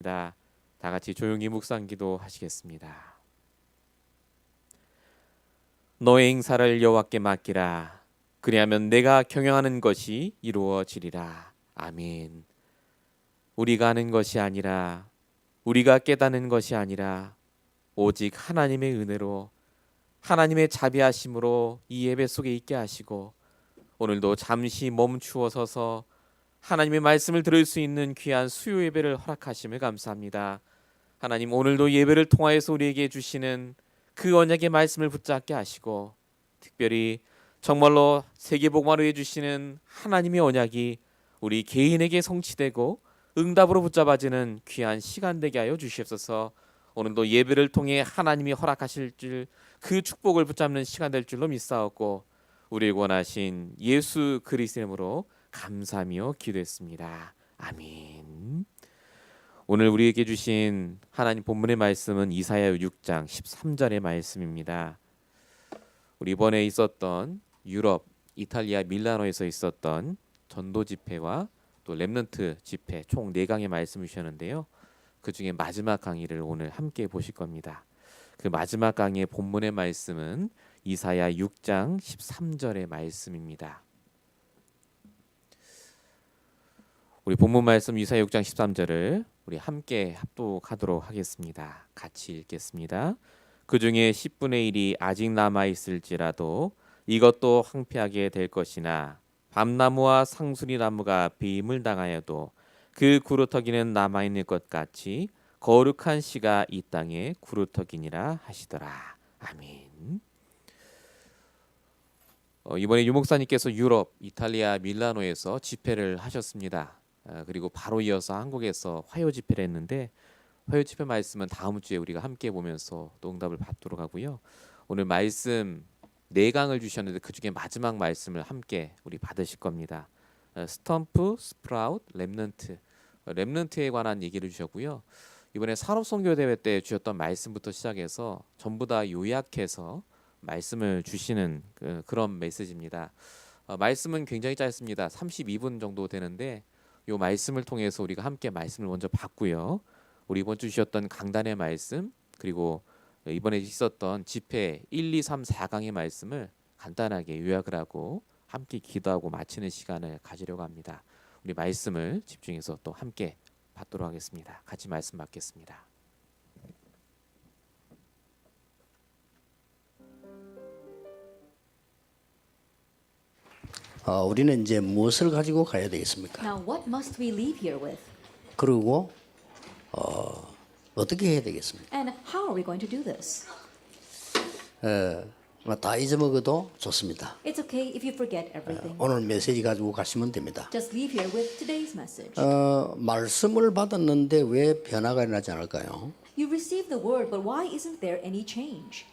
하겠습니다. 다 같이 조용히 묵상기도 하시겠습니다. 너의 행사를 여호와께 맡기라. 그리하면 내가 경영하는 것이 이루어지리라. 아멘. 우리가 하는 것이 아니라, 우리가 깨닫는 것이 아니라 오직 하나님의 은혜로, 하나님의 자비하심으로 이 예배 속에 있게 하시고, 오늘도 잠시 멈추어 서서 하나님의 말씀을 들을 수 있는 귀한 수요 예배를 허락하심을 감사합니다. 하나님, 오늘도 예배를 통하여서 우리에게 주시는 그 언약의 말씀을 붙잡게 하시고, 특별히 정말로 세계복음화로 해주시는 하나님의 언약이 우리 개인에게 성취되고 응답으로 붙잡아지는 귀한 시간 되게 하여 주시옵소서. 오늘도 예배를 통해 하나님이 허락하실 그 축복을 붙잡는 시간 될 줄로 믿사옵고, 우리를 원하신 예수 그리스도의 이름으로 감사하며 기도했습니다. 아멘. 오늘 우리에게 주신 하나님 본문의 말씀은 이사야 6장 13절의 말씀입니다. 우리 이번에 있었던 유럽 이탈리아 밀라노에서 있었던 전도 집회와 또 렘넌트 집회 총 4강의 말씀을 주셨는데요. 그 중에 마지막 강의를 오늘 함께 보실 겁니다. 그 마지막 강의의 본문의 말씀은 이사야 6장 13절의 말씀입니다. 우리 본문 말씀 이사야 6장 13절을 우리 함께 합독하도록 하겠습니다. 같이 읽겠습니다. 그 중에 10분의 1이 아직 남아있을지라도 이것도 황폐하게 될 것이나 밤나무와 상수리 나무가 비임을 당하여도 그 구루터기는 남아있는 것 같이 거룩한 씨가 이 땅에 구루터기니라 하시더라. 아멘. 이번에 유목사님께서 유럽 이탈리아 밀라노에서 집회를 하셨습니다. 그리고 바로 이어서 한국에서 화요 집회를 했는데, 화요 집회 말씀은 다음 주에 우리가 함께 보면서 또 응답을 받도록 하고요. 오늘 말씀 4강을 주셨는데 그 중에 마지막 말씀을 함께 우리 받으실 겁니다. 스톰프, 스프라웃, 렘넌트. 렘넌트에 관한 얘기를 주셨고요. 이번에 산업선교대회 때 주셨던 말씀부터 시작해서 전부 다 요약해서 말씀을 주시는 그런 메시지입니다. 말씀은 굉장히 짧습니다. 32분 정도 되는데 이 말씀을 통해서 우리가 함께 말씀을 먼저 받고요. 우리 이번 주 주셨던 강단의 말씀, 그리고 이번에 있었던 집회 1, 2, 3, 4강의 말씀을 간단하게 요약을 하고 함께 기도하고 마치는 시간을 가지려고 합니다. 우리 말씀을 집중해서 또 함께 받도록 하겠습니다. 같이 말씀 받겠습니다. 우리는 이제 무엇을 가지고 가야 되겠습니까? Now, what must we leave here with? 그리고 어떻게 해야 되겠습니까? And how are we going to do this? 다 잊어먹어도 좋습니다. It's okay if you forget everything. 오늘 메시지 가지고 가시면 됩니다. Just leave here with today's message. 말씀을 받았는데 왜 변화가 일어나지 않을까요? You received the word, but why isn't there any change?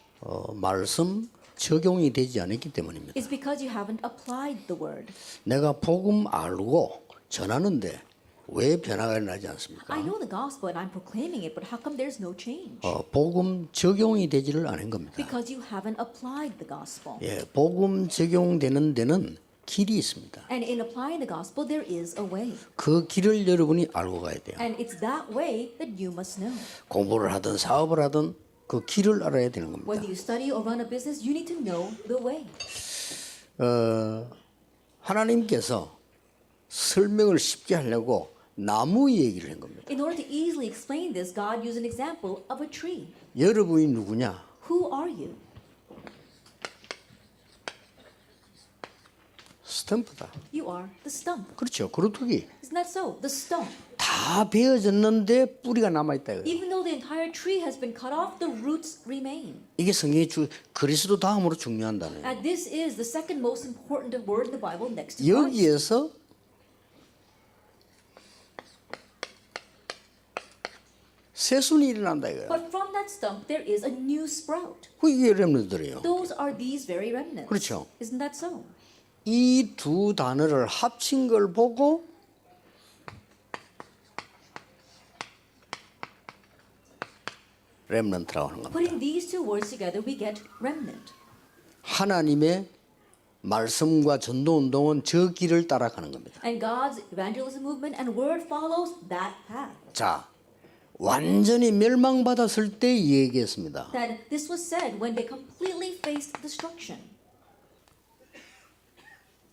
말씀 적용이 되지 않았기 때문입니다. It's because you haven't applied the word. 내가 복음 알고 전하는데 왜 변화가 일어나지 않습니까? I know the gospel and I'm proclaiming it, but how come there's no change? 복음 적용이 되지를 않은 겁니다. Because you haven't applied the gospel. 예, 복음 적용되는 데는 길이 있습니다. And in applying the gospel, there is a way. 그 길을 여러분이 알고 가야 돼요. And it's that way that you must know. 공부를 하든 사업을 하든 그 길을 알아야 되는 겁니다. Whether you study or run a business, you need to know the way. 하나님께서 설명을 쉽게 하려고 나무 얘기를 한 겁니다. In order to easily explain this, God used an example of a tree. 여러분이 누구냐? Who are you? 스탬프다. You are the stump. 그렇죠. 그루터기. Isn't that so? The stump. 다 베어졌는데 뿌리가 남아있다. 이거예요. Even though the entire tree has been cut off, the roots remain. 이게 성경의 그리스도 다음으로 중요한 단어예요. And this is the second most important word in the Bible next to Christ. 여기에서 새순이 일어난다 이거예요. But from that stump, there is a new sprout. 이게 렘넌트들이에요. Those are these very remnants. 그렇죠. Isn't that so? 이 두 단어를 합친 걸 보고 렘넌트라고 하는 겁니다. Putting these two words together, we get remnant. 하나님의 말씀과 전도 운동은 저 길을 따라가는 겁니다. And God's evangelism movement and word follows that path. 자, 완전히 멸망받았을 때 얘기했습니다. That this was said when they completely faced destruction.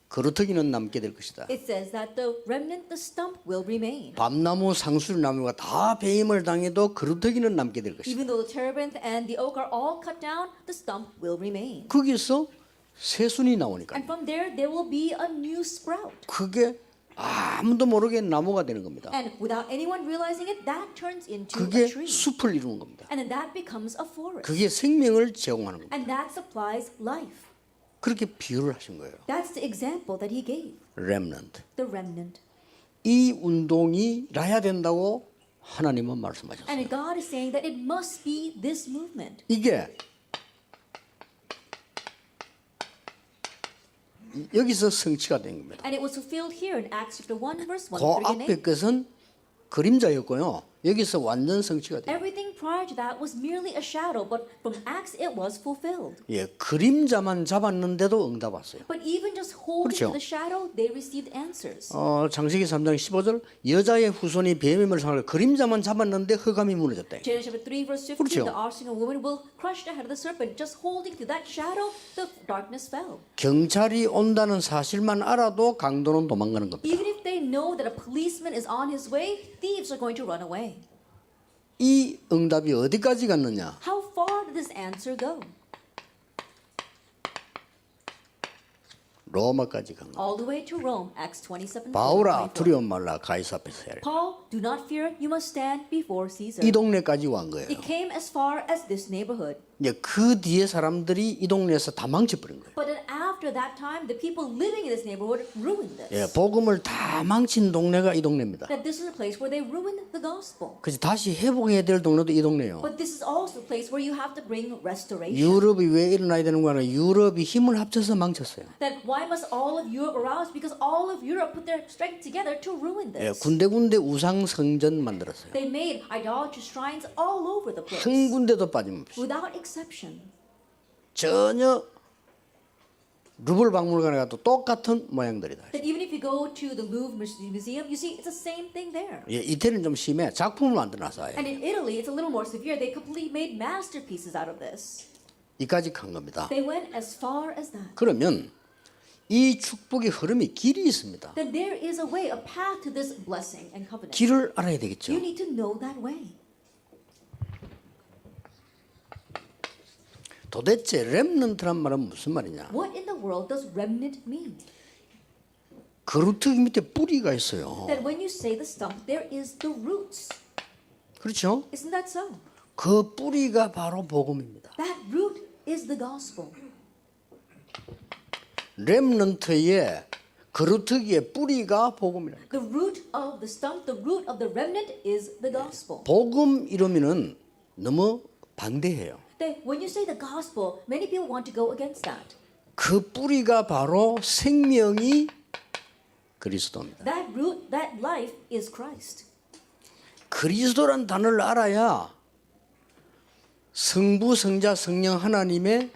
그루터기는 남게 될 것이다. It says that the remnant, the stump, will remain. 밤나무, 상수리나무가 다 배임을 당해도 그루터기는 남게 될 것이다. Even though the terebinth and the oak are all cut down, the stump will remain. 거기서 새순이 나오니까 And from there will be a new sprout. 그게 아무도 모르게 나무가 되는 겁니다. And without anyone realizing it, that turns into 그게 a tree. 숲을 이루는 겁니다. And then that becomes a forest. 그게 생명을 제공하는 겁니다. And that supplies life. 그렇게 비유를 하신 거예요. That's the example that he gave. 렘넌트. The remnant. 이 운동이 라야 된다고 하나님은 And 말씀하셨어요. God is saying that it must be this movement. 이게 여기서 성취가 된 겁니다. And it was fulfilled here in Acts chapter 1 verse 1 그 through 앞에 8. 것은 그림자였고요. 여기서 완전 성취가 돼요. Everything prior to that was merely a shadow, but from Acts it was fulfilled. 예, 그림자만 잡았는데도 응답 왔어요. But even just holding 그렇죠. to the shadow, they received answers. 창세기 3장 15절 여자의 후손이 뱀임을 상하여 그림자만 잡았는데 흑암이 무너졌다. Genesis chapter 3 verse 15, 그렇죠. the offspring of woman will crush the head of the serpent. Just holding to that shadow, the darkness fell. 경찰이 온다는 사실만 알아도 강도는 도망가는 겁니다. Even if they know that a policeman is on his way, thieves are going to run away. 이 응답이 어디까지 갔느냐? How far did this answer go? 로마까지 간 거. All the way to Rome, Acts 27. 바울아 두려움 말라 가이사 앞에서 해라. Paul, do not fear, you must stand before Caesar. 이 동네까지 wan 거예요. It came as far as this neighborhood. 이제 그 뒤에 사람들이 이 동네에서 다 망쳐버린 거예요. But then after that time, the people living in this neighborhood ruined this. 예, 복음을 다 망친 동네가 이 동네입니다. That this is a place where they ruined the gospel. 그래서 다시 회복해야 될 동네도 이 동네예요. But this is also a place where you have to bring restoration. 유럽이 왜 일어나야 되는 거냐? 유럽이 힘을 합쳐서 망쳤어요. That why must all of Europe arouse? Because all of Europe put their strength together to ruin 예, this. 군데군데 우상 성전 만들었어요. They made idolatry shrines all over the place. 한 군데도 빠짐없이. Without exception. 전혀 루블 박물관에 가도 똑같은 모양들이다. That even if you go to the Louvre Museum, you see it's the same thing there. 예, 이태리는 좀 심해. 작품을 만들어놨어요. And in Italy, it's a little more severe. They completely made masterpieces out of this. 이까지 간 겁니다. They went as far as that. 그러면 이 축복의 흐름이 길이 있습니다. Then there is a way, a path to this blessing and covenant. 길을 알아야 되겠죠. You need to know that way. 도대체 렘넌트란 말은 무슨 말이냐? What in the world does remnant mean? 그루터기 밑에 뿌리가 있어요. That when you say the stump, there is the roots. 그렇죠? Isn't that so? 그 뿌리가 바로 복음입니다. That root is the gospel. 렘넌트의 그루터기의 뿌리가 복음이라는 거예요. The root of the stump, the root of the remnant is the gospel. 복음 이러면은 너무 반대해요. That when you say the gospel, many people want to go against that. 그 뿌리가 바로 생명이 그리스도입니다. That root, that life is Christ. 그리스도란 단어를 알아야 성부, 성자, 성령 하나님의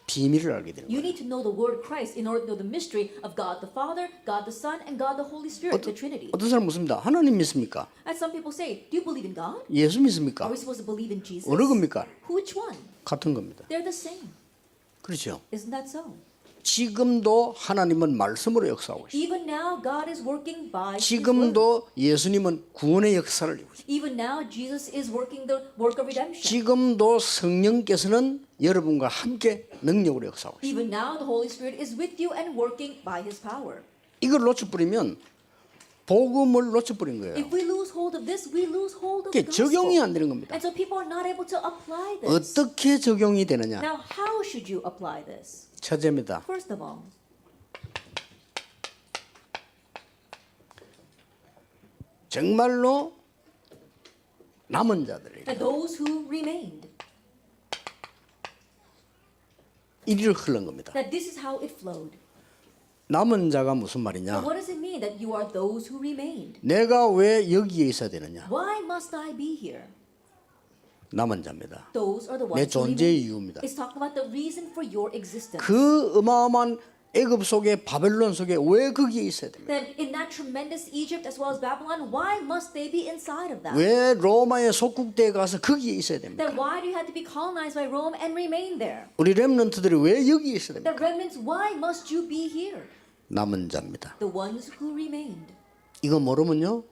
비밀을 알게 되는 You 거예요. need to know the word Christ in order to know the mystery of God the Father, God the Son, and God the Holy Spirit, the Trinity. 어떤 사람 묻습니다. 하나님 믿습니까? And some people say, do you believe in God? 예수 믿습니까? Are we supposed to believe in Jesus? 어느 겁니까? Which one? 같은 겁니다. They're the same. 그렇죠. Isn't that so? 지금도 하나님은 말씀으로 역사하고 있어요. Even now, God is working by His word. 지금도 예수님은 구원의 역사를 이루고 있어요. Even now, Jesus is working the work of redemption. 지금도 성령께서는 여러분과 함께 능력으로 역사하고 있어요. Even now, the Holy Spirit is with you and working by His power. 이걸 놓쳐버리면 복음을 놓쳐버린 거예요. If we lose hold of this, we lose hold of 그게 the gospel. 적용이 안 되는 겁니다. And so people are not able to apply this. 어떻게 적용이 되느냐? Now, how should you apply this? 첫째입니다. First of all, 정말로 남은 자들이 that those who remained, 이리로 흐른 겁니다. that this is how it flowed. 남은 자가 무슨 But 말이냐? what does it mean that you are those who remained? 내가 왜 여기에 있어야 되느냐? Why must I be here? 남은 자입니다. Those are the 내 ones who 존재의 remain. 이유입니다. It's talking about the reason for your existence. 그 어마어마한 애굽 속에 바벨론 속에 왜 거기에 있어야 됩니까? Then in that tremendous Egypt as well as Babylon, why must they be inside of that? 왜 로마의 속국대에 가서 거기에 있어야 됩니까? Then why do you have to be colonized by Rome and remain there? 우리 렘넌트들이 왜 여기 있어야 The 됩니까? remnants, why must you be here? 남은 자입니다. The ones who remained. 이거 모르면요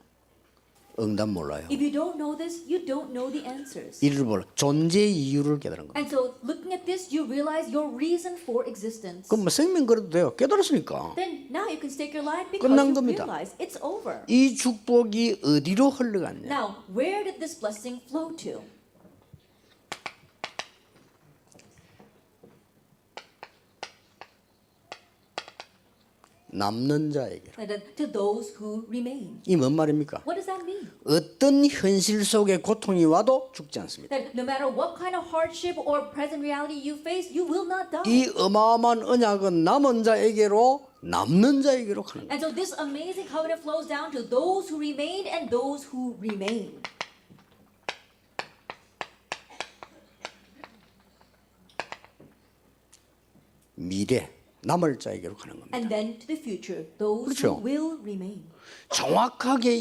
응답 몰라요. If you don't know this, you don't know the answers. 이를 몰라 존재 이유를 깨달은 겁니다. And so looking at this, you realize your reason for existence. 그럼 뭐 생명 걸어도 돼요. 깨달았으니까. Then now you can stake your life because 끝난 you 겁니다. realize it's over. 이 축복이 어디로 흘러갔냐? Now, where did this blessing flow to? 남는 자에게. To those who remain. 이 뭔 말입니까? What does that mean? 어떤 현실 속에 고통이 와도 죽지 않습니다. That no matter what kind of hardship or present reality you face, you will not die. 이 어마어마한 언약은 남은 자에게로 남는 자에게로 가는 거예요. And so this amazing covenant flows down to those who remained and those who remain. 미래 남을 자에게로 가는 겁니다. And then to the future, those 그렇죠. who will remain. 정확하게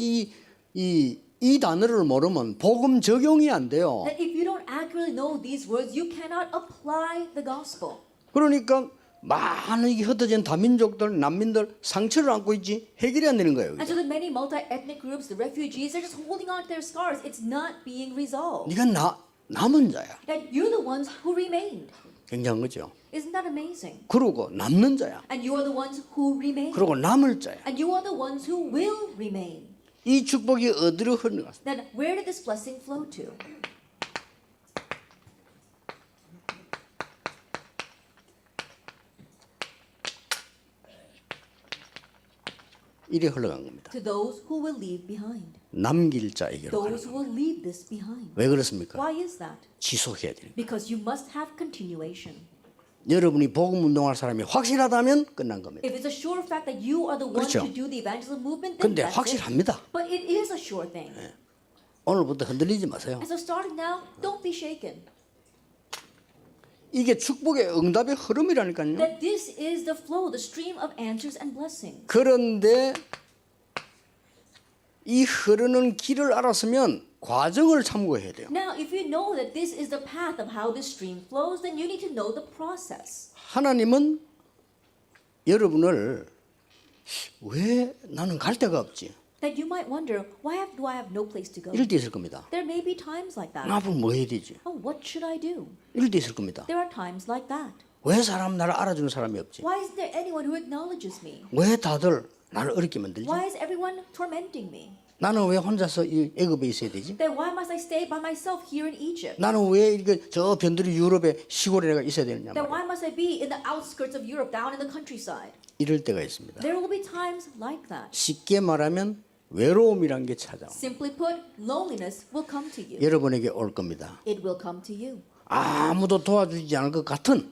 이 단어를 모르면 복음 적용이 안 돼요. That if you don't accurately know these words, you cannot apply the gospel. 그러니까 많은 이 흩어진 다민족들, 난민들 상처를 안고 있지 해결이 안 되는 거예요. And so the many multi-ethnic groups, the refugees, they're just holding on to their scars. It's not being resolved. 네가 남은 자야. That you're the ones who remained. 굉장한 거죠. Isn't that amazing? 그러고 남는 자야. And you are the ones who remain. 그러고 남을 자야. And you are the ones who will remain. 이 축복이 어디로 흘러갔어? Then where did this blessing flow to? 이리 흘러간 겁니다. To those who will leave behind. 남길 자에게로 가는 Those 겁니다. who will leave this behind. 왜 그렇습니까? Why is that? 지속해야 됩니다. Because you must have continuation. 여러분이 복음 운동할 사람이 확실하다면 끝난 겁니다. If it's a sure fact that you are the one 그렇죠. to do the evangelism movement, then 근데 that's it. 확실합니다. But it is a sure thing. 오늘부터 흔들리지 마세요. And so starting now, don't be shaken. 이게 축복의 응답의 흐름이라니까요. That this is the flow, the stream of answers and blessings. 그런데 이 흐르는 길을 알았으면 과정을 참고해야 돼요. Now, if you know that this is the path of how this stream flows, then you need to know the process. 하나님은 여러분을 왜 나는 갈 데가 없지? That you might wonder, do I have no place to go? 이럴 때 있을 겁니다. There may be times like that. 나 앞으로 뭐 해야 되지? Oh, what should I do? 이럴 때 있을 겁니다. There are times like that. 왜 사람 나를 알아주는 사람이 없지? Why isn't there anyone who acknowledges me? 왜 다들 나를 어렵게 만들지? Why is everyone tormenting me? 나는 왜 혼자서 이 애굽에 있어야 되지? Then why must I stay by myself here in Egypt? 나는 왜 이렇게 저 변두리 유럽의 시골에 내가 있어야 되느냐 Then 말이야. why must I be in the outskirts of Europe, down in the countryside? 이럴 때가 있습니다. There will be times like that. 쉽게 말하면 외로움이란 게 찾아와. Simply put, loneliness will come to you. 여러분에게 올 겁니다. It will come to you. 아무도 도와주지 않을 것 같은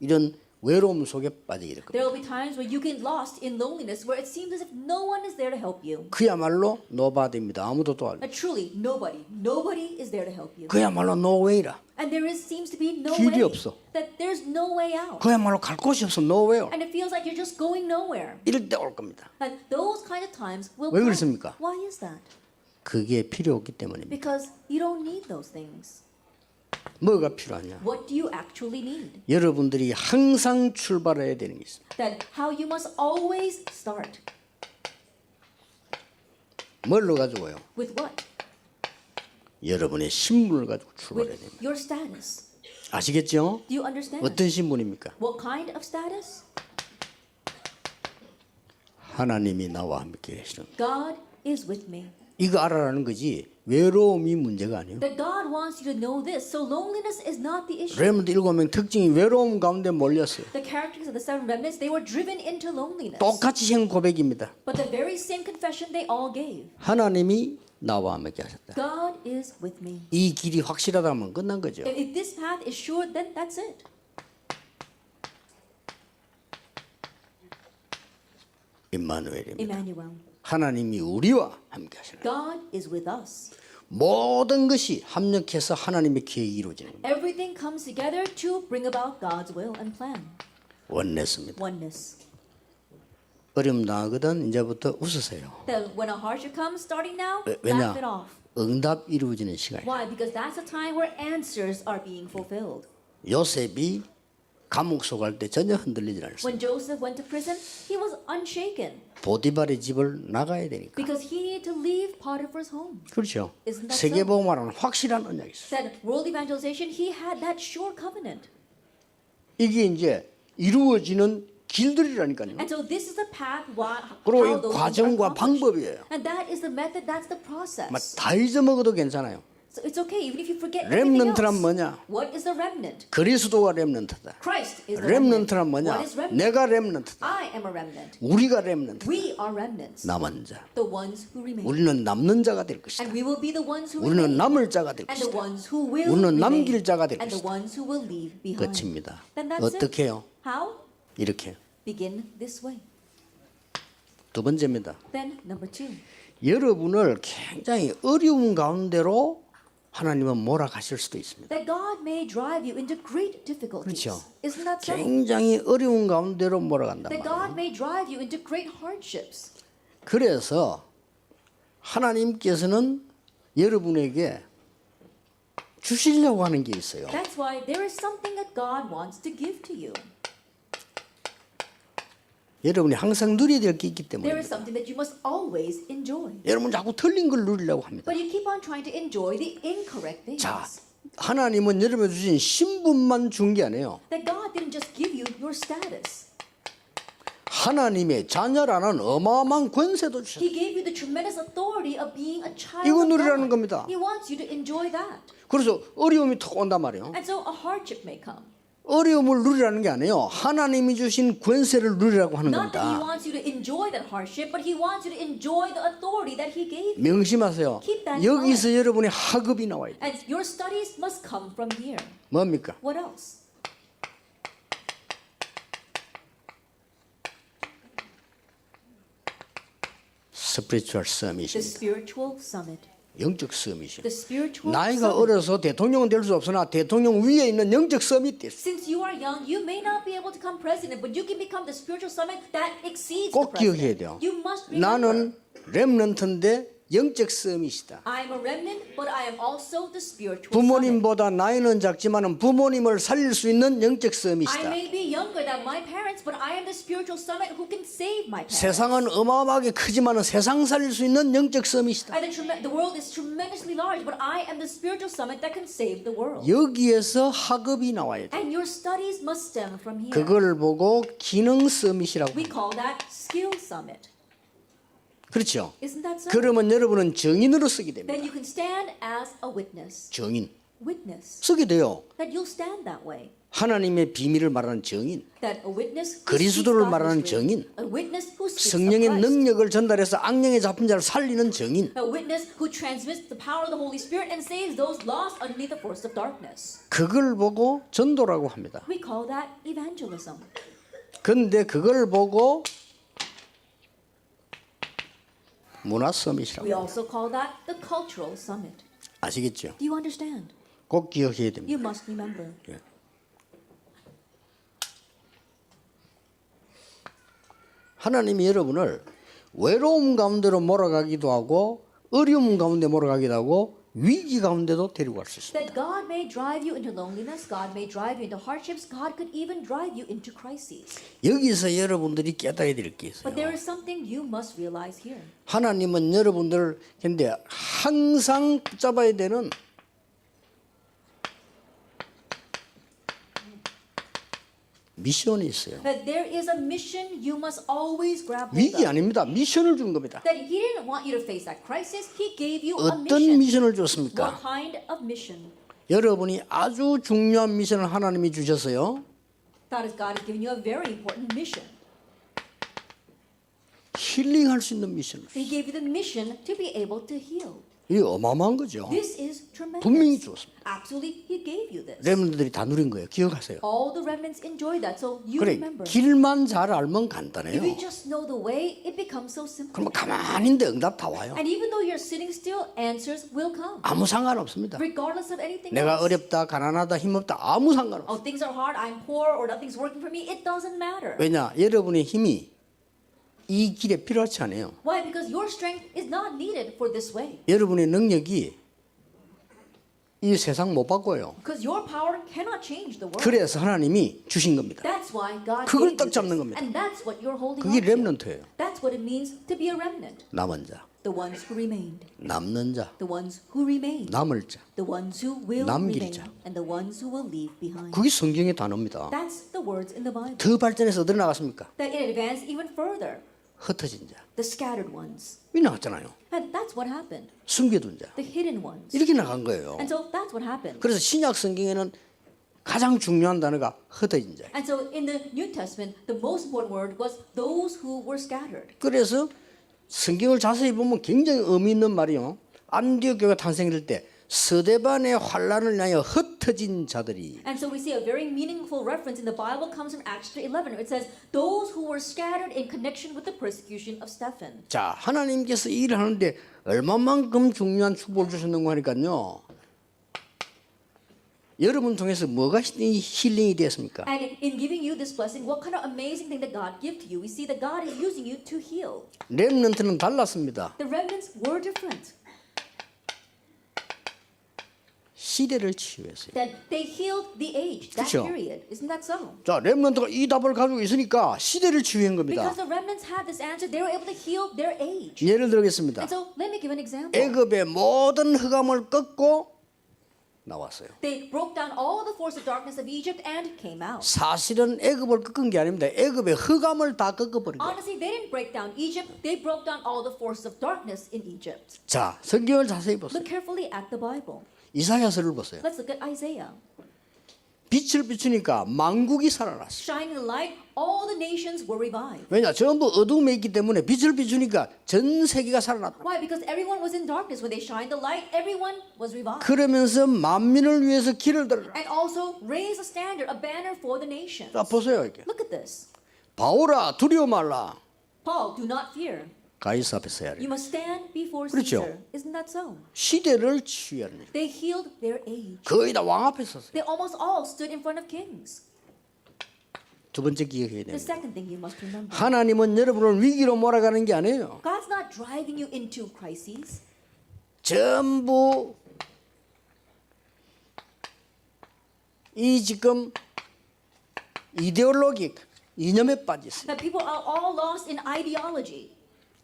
이런 외로움 속에 빠지게 될 겁니다. There will be times where you get lost in loneliness, where it seems as if no one is there to help you. 그야말로 노바디입니다. 아무도 도와주지. Truly, nobody is there to help you. 그야말로 노웨이라. And there seems to be no 길이 way. 없어. That there's no way out. 그야말로 갈 곳이 없어. 노웨어. And it feels like you're just going nowhere. 이럴 때 올 겁니다. And those kind of times will 왜 come. 그렇습니까? Why is that? 그게 필요 없기 때문입니다. Because you don't need those things. 뭐가 필요하냐? What do you actually need? 여러분들이 항상 출발해야 되는 게 있습니다. That how you must always start. 뭘로 가지고요? With what? 여러분의 신분을 가지고 출발해야 With 됩니다. your status. 아시겠죠? Do you understand? 어떤 신분입니까? What kind of status? 하나님이 나와 함께 계시는. God is with me. 이거 알아라는 거지 외로움이 문제가 아니에요. That God wants you to know this. So loneliness is not the issue. 레몬드 7명 특징이 외로움 가운데 몰렸어요. The characters of the seven remnants, they were driven into loneliness. 똑같이 생 고백입니다. But the very same confession they all gave. 하나님이 나와 함께 하셨다. God is with me. 이 길이 확실하다면 끝난 거죠. If this path is sure, then that's it. 임마누엘입니다. Emmanuel. 하나님이 우리와 함께 하시는. God is with us. 모든 것이 합력해서 하나님의 계획이 이루어지는 겁니다. Everything comes together to bring about God's will and plan. 원내스입니다. Oneness. 어려움 당하거든 이제부터 웃으세요. That when a hardship comes, starting now, 왜냐? laugh it off. 응답 이루어지는 시간이에요. Why? Because that's a time where answers are being fulfilled. 요셉이 감옥 속할 때 전혀 흔들리지 않았어요. When Joseph went to prison, he was unshaken 보디발의 집을 나가야 되니까. because he needed to leave Potiphar's home. 그렇죠. Isn't that 세계복음화라는 확실한 언약이 있어요. That world evangelization, he had that sure covenant. 이게 이제 이루어지는 길들이라니까요. And so this is the path 그리고 이 how those things are 과정과 accomplished. 방법이에요. And that is the method, that's the 막 process. 다 잊어먹어도 괜찮아요. So it's okay even if you forget everything 렘넌트란 else. 뭐냐? What is the remnant? 그리스도가 렘넌트다. Christ is the remnant. 렘넌트란 뭐냐? What is remnant? 내가 렘넌트다. I am a remnant. 우리가 렘넌트. We are remnants. 남은 자. The ones who remain. 우리는 남는 자가 될 것이다. And we will be the ones who 우리는 remain. 남을 자가 될 And the 것이다. ones who will 우리는 remain. 남길 자가 될 And the 것이다. ones who will leave behind. 끝입니다. Then that's 어떻게 해요? it. How? 이렇게. Begin this way. 두 번째입니다. Then number 2. 여러분을 굉장히 어려운 가운데로 하나님은 몰아가실 수도 있습니다. That God may drive you into great difficulties. 그렇죠. Isn't that so? 굉장히 어려운 가운데로 몰아간단 That 말이에요. God may drive you into great hardships. 그래서 하나님께서는 여러분에게 주시려고 하는 게 있어요. That's why there is something that God wants to give to you. 여러분이 항상 누려야 될 게 있기 There is 때문입니다. something that you must always enjoy. 여러분 자꾸 틀린 걸 누리려고 합니다. But you keep on trying to enjoy the incorrect things. 자, 하나님은 여러분에 주신 신분만 준 게 아니에요. That God didn't just give you your status. 하나님의 자녀라는 어마어마한 권세도 주셨어요. He gave you the tremendous authority of being a child 이거 of 누리라는 God. 겁니다. He wants you to enjoy that. 그래서 어려움이 턱 온단 말이에요. And so a hardship may come. 어려움을 누리라는 게 아니에요. 하나님이 주신 권세를 누리라고 하는 Not that He 겁니다. wants you to enjoy that hardship, but He wants you to enjoy the authority that He gave you. 명심하세요. Keep that in 여기서 여러분의 학업이 나와야 돼요. And your studies must come from here. 뭡니까? What else? 스피리추얼 The 서밋입니다. spiritual summit. 영적 서밋이요. The spiritual 나이가 summit. 어려서 대통령은 될 수 없으나 대통령 위에 있는 영적 서밋 됐어요. Since you are young, you may not be able to become president, but you can become the spiritual summit that exceeds the 꼭 기억해야 president. 돼요. You must remember. 나는 렘넌트인데 영적 서밋이다. I am a remnant, but I am also the spiritual summit. 부모님보다 나이는 작지만 부모님을 살릴 수 있는 영적 I 서밋이다. may be younger than my parents, but I am the spiritual summit who can save my parents. 세상은 어마어마하게 크지만 세상 살릴 수 있는 영적 서밋이다. And the world is tremendously large, but I am the spiritual summit that can save the world. 여기에서 학업이 나와야 돼. And your studies must stem from here. 그걸 보고 기능 서밋이라고. We call that skill summit. 그렇죠. Isn't that so? 그러면 여러분은 증인으로 쓰게 됩니다. Then you can stand as a witness. 증인. Witness. 쓰게 돼요. That you'll stand that way. 하나님의 비밀을 말하는 증인. That a witness who 그리스도를 speaks God's 말하는 mystery. 증인. A witness who speaks of 성령의 Christ. 능력을 전달해서 악령에 잡힌 자를 살리는 증인. A witness who transmits the power of the Holy Spirit and saves those lost underneath the force of darkness. 그걸 보고 전도라고 합니다. We call that evangelism. 근데 그걸 보고 문화 서밋이라고. We also call that the cultural summit. 아시겠죠? Do you understand? 꼭 기억해야 됩니다. You must remember. 하나님이 여러분을 외로움 가운데로 몰아가기도 하고 어려움 가운데 몰아가기도 하고 위기 가운데도 데리고 갈 수 있습니다. That God may drive you into loneliness, God may drive you into hardships, God could even drive you into crises. 여기서 여러분들이 깨달아야 될 게 But there 있어요. is something you must realize here. 하나님은 여러분들을 근데 항상 붙잡아야 되는 미션이 있어요. That there is a mission you must always grab hold 위기 of. 아닙니다. 미션을 준 겁니다. That He didn't want you to face that crisis, He gave you a 어떤 mission. 미션을 What 줬습니까? kind of mission? 여러분이 아주 중요한 미션을 하나님이 주셨어요. God has given you a very important mission. 힐링할 수 있는 미션을. He gave you the mission to be able to heal. 이 어마어마한 거죠. This is tremendous. 분명히 주었습니다. Absolutely, He gave you this. 렘넌트들이 다 누린 거예요. 기억하세요. All the remnants enjoy that, so you 그래 remember. 길만 잘 알면 If 간단해요. you just know the way, it becomes so simple. 그러면 가만히 있는데 응답 다 와요. And even though you're sitting still, answers will come. 아무 상관없습니다. Regardless of anything 내가 else. 어렵다, 가난하다, 힘없다 아무 상관없어요. Oh, things are hard, I'm poor, or nothing's working for me. It doesn't matter. 왜냐? 여러분의 힘이 이 길에 필요하지 않아요. Why? Because your strength is not needed for this way. 여러분의 능력이 이 세상 못 바꿔요. Because your power cannot change the world. 그래서 하나님이 주신 겁니다. That's why God 그걸 gave 딱 you 잡는 this. 겁니다. And that's what you're holding 그게 on to. 렘넌트예요. That's what it means to be a remnant. 남은 자, The ones who remained. 남는 자, The ones who remain. 남을 자. The ones who will 남길 remain. 자. And the ones who will leave behind. 그게 성경의 단어입니다. That's the words in the Bible. 더 발전해서 어디로 나갔습니까? That in advance even further. 흩어진 자. The scattered ones. 이 나갔잖아요. And that's what happened. 숨겨둔 자. The hidden ones. 이렇게 나간 거예요. And so that's what happened. 그래서 신약 성경에는 가장 중요한 단어가 흩어진 자. And so in the New Testament, the most important word was those who were scattered. 그래서 성경을 자세히 보면 굉장히 의미 있는 말이요. 안디옥 교회가 탄생될 때 스데반의 환란을 인하여 흩어진 자들이 And so we see a very meaningful reference in the Bible comes from Acts 3:11. It says, those who were scattered in connection with the persecution of Stephen. 자 하나님께서 이 일을 하는데 얼마만큼 중요한 축복을 주셨는가 하니까요. 여러분 통해서 뭐가 힐링이 되었습니까? And in giving you this blessing, what kind of amazing thing that God give to you? We see that God is using you to heal. 렘넌트는 달랐습니다. The remnants were different. 시대를 치유했어요. That they healed the age, that 그렇죠. period. Isn't that so? 자 렘넌트가 이 답을 가지고 있으니까 시대를 치유한 겁니다. Because the remnants had this answer, they were able to heal their age. 예를 들겠습니다. And so let me give an example. 애굽의 모든 흑암을 꺾고 나왔어요. They broke down all the force of darkness of Egypt and came out. 사실은 애굽을 꺾은 게 아닙니다. 애굽의 흑암을 다 꺾어버린 거예요. Honestly, they didn't break down Egypt. They broke down all the forces of darkness in Egypt. 자, 성경을 자세히 보세요. Look carefully at the Bible. 이사야서를 보세요. Let's look at Isaiah. 빛을 비추니까 만국이 살아났어요. Shining a light, all the nations were revived. 왜냐? 전부 어둠에 있기 때문에 빛을 비추니까 전 세계가 살아났다. Why? Because everyone was in darkness. When they shined the light, everyone was revived. 그러면서 만민을 위해서 길을 들어라. And also raise a standard, a banner for the nations. 자, 보세요 이렇게. Look at this. 바오라 두려워 말라. Paul, do not fear. 가이사 앞에 서야 돼. You must stand before 그렇죠. Caesar. Isn't that so? 시대를 치유하는 일. They healed their age. 거의 다 왕 앞에 섰어요. They almost all stood in front of kings. 두 번째 기억해야 The 됩니다. second thing you must remember. 하나님은 여러분을 위기로 몰아가는 게 아니에요. God's not driving you into crises. 전부 이 지금 이데올로기 이념에 빠져 있어요. That people are all lost in ideology.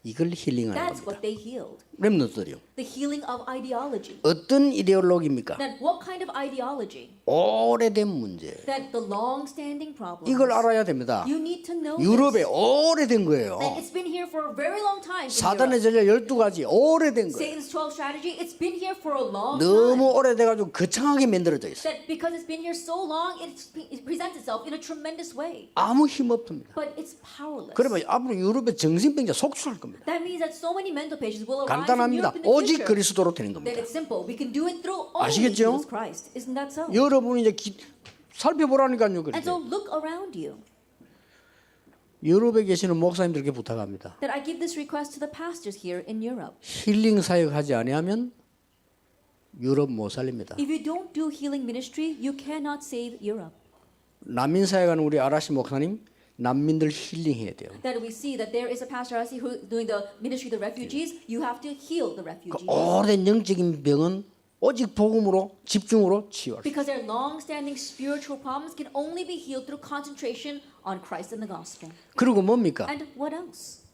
이걸 힐링하는 That's 겁니다. what they healed. 렘넌트들이요. The healing of ideology. 어떤 이데올로기입니까? Then what kind of ideology? 오래된 문제. That the long-standing problems. 이걸 알아야 됩니다. You need to know 유럽에 this. 오래된 거예요. That it's been here for a very long time. in 사단의 Europe. 전략 12가지 오래된 거예요. Satan's 12 strategy, it's been here for a long 너무 time. 오래돼가지고 거창하게 만들어져 있어요. That because it's been here so long, it presents itself in a tremendous way. 아무 힘 없습니다. But it's powerless. 그러면 앞으로 유럽의 정신병자 속출할 겁니다. That means that so many mental patients will arise in 간단합니다. Europe in the 오직 future. 그리스도로 되는 Then 겁니다. it's simple. We can do it through only 아시겠죠? Jesus Christ. Isn't that so? 여러분이 이제 살펴보라니까요. And 그렇게. so look around you. 유럽에 계시는 목사님들께 부탁합니다. That I give this request to the pastors here in Europe. 힐링 사역하지 아니하면 유럽 못 살립니다. If you don't do healing ministry, you cannot save Europe. 난민 사역하는 우리 아라시 목사님 난민들 힐링해야 돼요. That we see that there is a pastor Asi who doing the ministry of the refugees. You have to heal the refugees. 오랜 영적인 병은 오직 복음으로 집중으로 치유할 수 있어요. Because their long-standing spiritual problems can only be healed through concentration on Christ and the gospel. 그리고 뭡니까? And what else?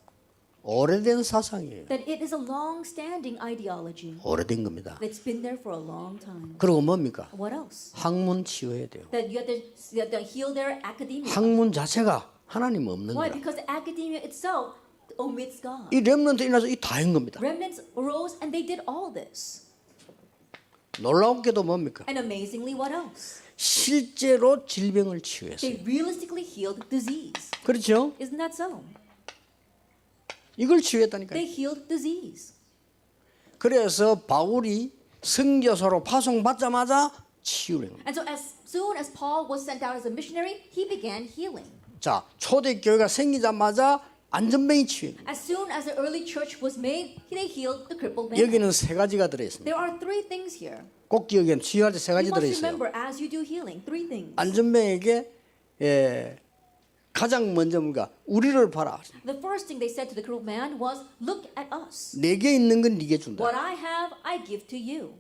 오래된 사상이에요. That it is a long-standing ideology. 오래된 겁니다. That's been there for a long time. 그리고 뭡니까? What else? 학문 치유해야 돼요. That you have to heal their academia. 학문 자체가 하나님 없는 Why? 거야. Because academia itself omits God. 이 렘넌트 일어나서 이 다 한 겁니다. Remnants arose and they did all this. 놀라운게도 뭡니까? And amazingly, what else? 실제로 질병을 치유했어요. They realistically healed disease. 그렇죠? Isn't that so? 이걸 치유했다니까요. They healed disease. 그래서 바울이 선교사로 파송받자마자 치유를 합니다. And so as soon as Paul was sent out as a missionary, he began healing. 자, 초대교회가 생기자마자 안전병이 치유합니다. As soon as the early church was made, they healed the crippled man. 여기는 세 가지가 들어있습니다. There are three things here. 꼭 기억해. 치유할 때 세 가지 You must 들어있어요. remember as you do healing, three things. 안전병에게 가장 먼저 뭔가 우리를 봐라. The first thing they said to the crippled man was, "Look at us. 내게 있는 건 네게 준다. What I have, I give to you.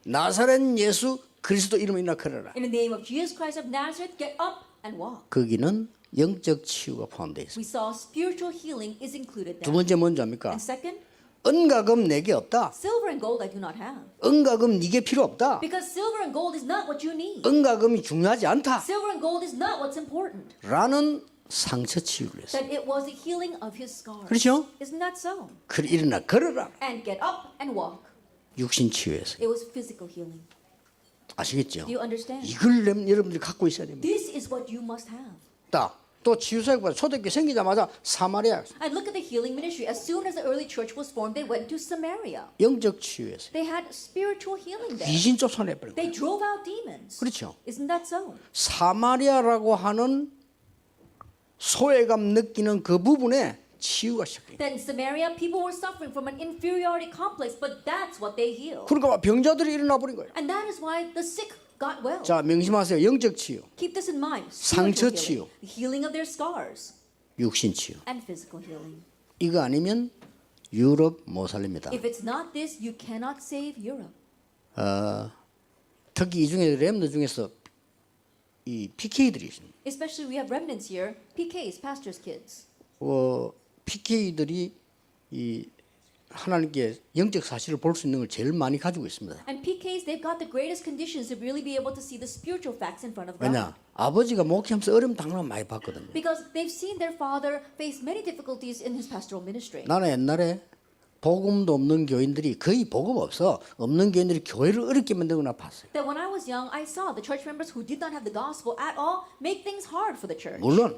나사렛 예수 그리스도 이름으로 인하 걸어라. In the name of Jesus Christ of Nazareth, get up and walk." 거기는 영적 치유가 포함되어 있습니다. We saw spiritual healing is included 두 there. 번째 뭔지 압니까? And second, 은과 금 내게 없다. silver and gold I do not have. 은과 금 네게 필요 없다. Because silver and gold is not what you need. 은과 금이 중요하지 않다. Silver and gold is not what's important. 라는 상처 치유를 했어요. That it was the healing of his scars. 그렇죠? Isn't that so? 그래 일어나 걸어라. And get up and walk. 육신 치유했어요. It was physical healing. 아시겠죠? Do you understand? 이걸 여러분들이 갖고 있어야 됩니다. This is what you must have. 또 치유사역보다 초대교회 생기자마자 사마리아 And look at the healing ministry. As soon as the early church was formed, they went to Samaria. 영적 치유했어요. They had spiritual healing there. 귀신 쫓아내버린 They 거예요. drove out demons. 그렇죠? Isn't that so? 사마리아라고 하는 소외감 느끼는 그 부분에 치유가 시작해요. Then in Samaria, people were suffering from an inferiority complex, but that's what they healed. 그러니까 병자들이 일어나 버린 거예요. And that is why the sick got well. 자, 명심하세요. 영적 치유, Keep this in mind. 상처 Spiritual 치유. healing, the healing of their scars, 육신 치유. and physical healing. 이거 아니면 유럽 못 살립니다. If it's not this, you cannot save Europe. 특히 이 중에 렘너 중에서 이 PK들이 있습니다. Especially we have remnants here, PKs, pastors' kids. PK들이 이 하나님께 영적 사실을 볼 수 있는 걸 제일 많이 가지고 있습니다. And PKs, they've got the greatest conditions to really be able to see the spiritual facts in front of God. 왜냐? 아버지가 목회하면서 어려움 당하는 많이 봤거든요. Because they've seen their father face many difficulties in his pastoral ministry. 나는 옛날에 복음도 없는 교인들이 거의 복음 없는 교인들이 교회를 어렵게 만들거나 봤어요. That when I was young, I saw the church members who did not have the gospel at all make things hard for the church. 물론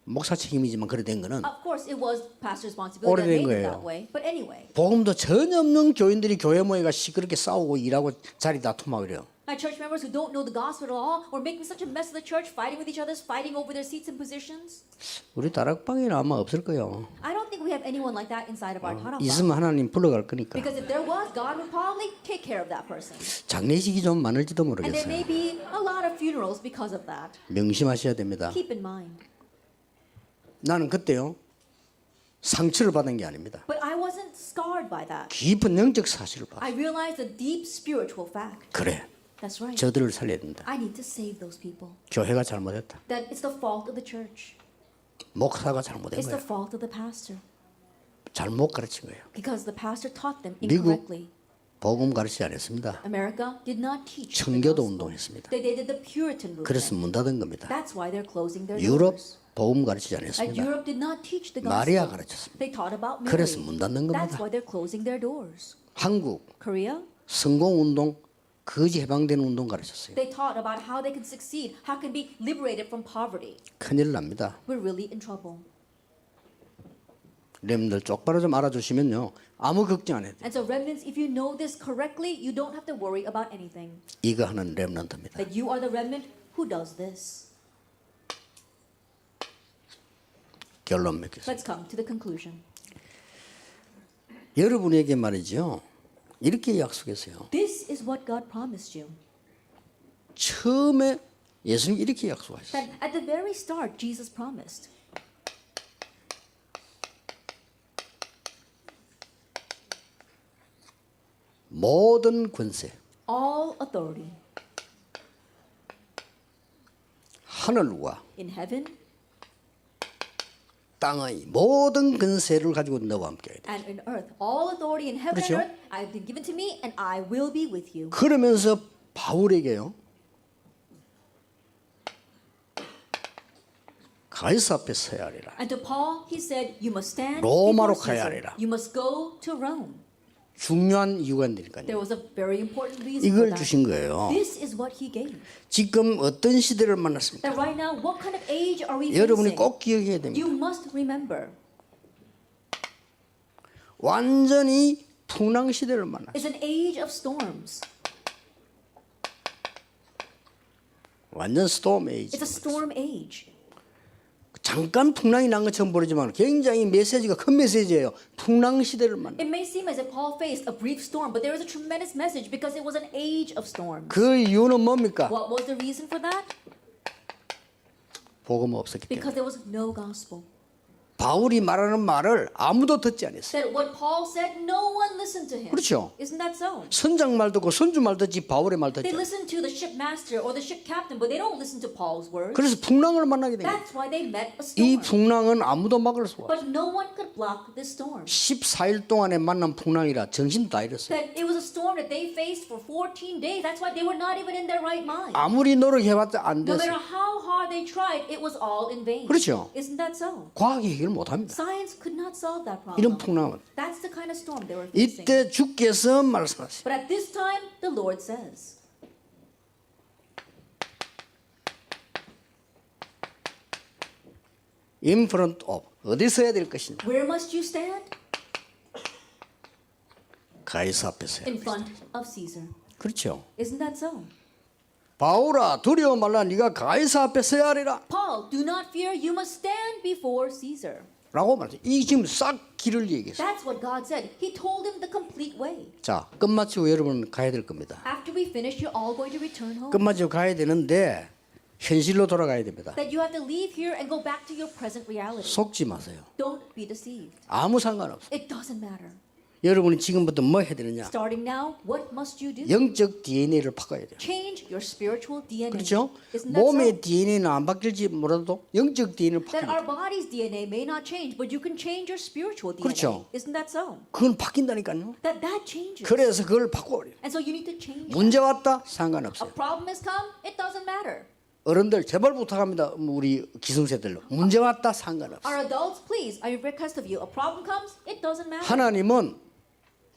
목사 책임이지만 그래 된 거는 Of course, it was pastor's responsibility that 오래된 made it 거예요. that way. But anyway, 복음도 전혀 없는 교인들이 교회 모여가 시끄럽게 싸우고 일하고 자리 다툼하고 그래요. my church members who don't know the gospel at all were making such a mess of the church, fighting with each other, fighting over their seats and positions. 우리 다락방에는 아마 없을 거예요. I don't think we have anyone like that inside of our Tarakpa. 있으면 하나님 불러갈 거니까. Because if there was, God would probably take care of that person. 장례식이 좀 많을지도 And there may 모르겠어요. be a lot of funerals because of that. 명심하셔야 됩니다. Keep in mind. 나는 그때요 상처를 받은 게 아닙니다. But I wasn't scarred by that. 깊은 영적 사실을 봤어요. I realized a deep spiritual fact. 그래, That's right. 저들을 살려야 된다. I need to save those people. 교회가 잘못했다. That it's the fault of the church. 목사가 잘못한 It's the 거야. fault of the pastor. 잘못 가르친 거예요. Because the pastor taught them 미국 incorrectly. 복음 가르치지 않았습니다. America did not teach the 청교도 gospel. 운동했습니다. They did the Puritan 그래서 movement. 문 닫은 겁니다. That's why they're closing their 유럽 doors. 복음 가르치지 And 않았습니다. Europe did not teach the 마리아 gospel. 가르쳤습니다. They taught about Mary. 그래서 문 닫는 That's 겁니다. why they're closing their doors. 한국 Korea, 성공 운동, 거지 해방되는 운동 가르쳤어요. they taught about how they can succeed, how can be liberated from poverty. 큰일 납니다. We're really in trouble. 여러분들 똑바로 좀 알아주시면요 아무 걱정 안 해도 돼요. And so remnants, if you know this correctly, you don't have to worry about anything. 이거 하는 렘넌트입니다. That you are the remnant who does this. 결론 맺겠습니다. Let's come to the conclusion. 여러분에게 말이죠 이렇게 약속했어요. This is what God promised you. 처음에 예수님 이렇게 약속하셨어요. That at the very start, Jesus promised. 모든 권세 All authority 하늘과 in heaven 땅의 모든 권세를 가지고 너와 함께 해야 돼. and in earth. All authority in heaven 그렇죠? and earth have been given to me, and I will be with you. 그러면서 바울에게요 가이사 앞에 서야 하리라. And to Paul, he said, "You must stand 로마로 before 가야 Caesar. 하리라. You must go to Rome." 중요한 이유가 있으니까요. There was a very important reason for 이걸 that. 주신 거예요. This is what he gave. 지금 어떤 시대를 만났습니까? That right now, what kind of age are we 여러분이 facing? 꼭 기억해야 됩니다. You must remember. 완전히 풍랑 시대를 만나. It's an age of storms. 완전 스톰 에이지. It's a storm age. 잠깐 풍랑이 난 것처럼 보이지만 굉장히 메시지가 큰 메시지예요. 풍랑 시대를 만나. It may seem as if Paul faced a brief storm, but there is a tremendous message because it was an age of storms. 그 이유는 뭡니까? What was the reason for that? 복음 없었기 때문에. Because there was no gospel. 바울이 말하는 말을 아무도 듣지 않았어요. That what Paul said, no one listened to him. 그렇죠. Isn't that so? 선장 말 듣고 선주 말 듣지 바울의 말 They 듣죠. listen to the shipmaster or the ship captain, but they don't listen to Paul's words. 그래서 풍랑을 만나게 됩니다. That's why they met a 이 storm. 풍랑은 아무도 막을 수 없어요. But no one could block this storm. 14일 동안에 만난 풍랑이라 정신 다 잃었어요. That it was a storm that they faced for 14 days. That's why they were not even in their right mind. 아무리 노력해봤자 안 No matter 됐어요. how hard they tried, it was all in vain. 그렇죠. Isn't that so? 과학이 해결 못합니다. Science could not solve that 이런 problem. 풍랑은. That's the kind of storm they were facing. 이때 주께서 말씀하세요. But at this time, the Lord says, In front of 어디 서야 될 것이냐? where must you stand? 가이사 앞에 서야 In 될 것이냐? front of Caesar. 그렇죠. Isn't that so? 바울아 두려워 말라 네가 가이사 앞에 서야 하리라 Paul, do not fear, you must stand before Caesar. 라고 말했어요. 이 지금 싹 길을 얘기했어요. That's what God said. He told him the complete way. 자 끝마치고 여러분 가야 될 겁니다. After we finish, you're all going to return home. 끝마치고 가야 되는데 현실로 돌아가야 됩니다. That you have to leave here and go back to your present reality. 속지 마세요. Don't be deceived. 아무 상관없어요. It doesn't matter. 여러분이 지금부터 뭐 해야 되느냐? Starting now, what must you do? 영적 DNA를 바꿔야 돼요. Change your spiritual DNA. 그렇죠? Isn't that so? 몸의 DNA는 안 바뀔지 몰라도 영적 DNA를 That our 바꿉니다. body's DNA may not change, but you can change your spiritual DNA. 그렇죠. Isn't that so? 그건 바뀐다니까요. That changes. 그래서 그걸 바꿔버려요. And so you need to change. 문제 왔다? A 상관없어요. problem has come, it doesn't matter. 어른들 제발 부탁합니다. 우리 기성세들로 문제 왔다? 상관없어요. Our adults, please, I request of you. A problem comes, it doesn't matter. 하나님은